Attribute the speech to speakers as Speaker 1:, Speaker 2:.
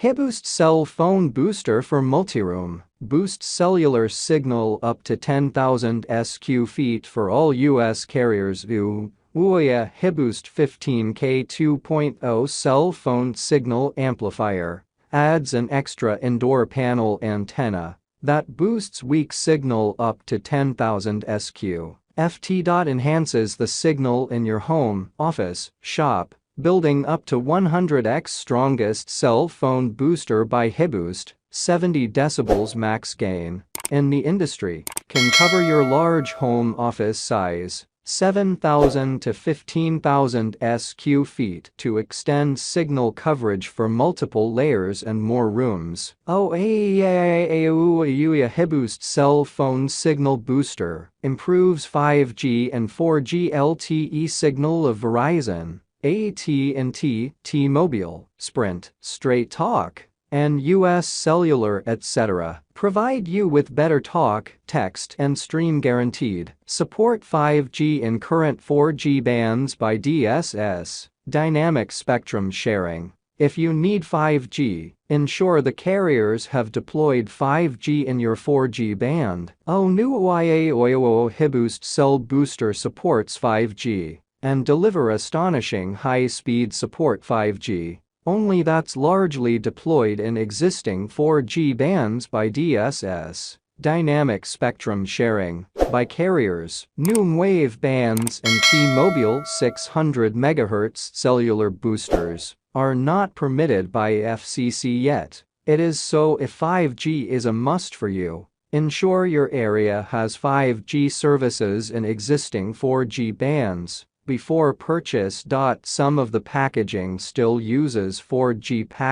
Speaker 1: Boost cell phone booster for Multiroom. Boost cellular signal up to 10,000 sq-feet for all U.S. carriers. Ouya Boost 15K 2.0 cell phone signal amplifier adds an extra indoor panel antenna that boosts weak signal up to 10,000 sq-ft. Enhances the signal in your home, office, shop, building up to 100x strongest cell phone booster by Boost, 70 decibels max gain. In the industry, can cover your large home office size, 7,000 to 15,000 sq-ft to extend signal coverage for multiple layers and more rooms. Boost cell phone signal booster improves 5G and 4G LTE signal of Verizon, AT&T, T-Mobile, Sprint, Straight Talk, and US Cellular etc. Provide you with better talk, text and stream guaranteed. Support 5G in current 4G bands by DSS, Dynamic Spectrum Sharing. If you need 5G, ensure the carriers have deployed 5G in your 4G band. Boost Cell Booster supports 5G and deliver astonishing high-speed support 5G. Only that's largely deployed in existing 4G bands by DSS, Dynamic Spectrum Sharing, by carriers, new wave bands and T-Mobile 600 MHz cellular boosters are not permitted by FCC yet. It is so if 5G is a must for you. Ensure your area has 5G services in existing 4G bands before purchase. Some of the packaging still uses 4G packaging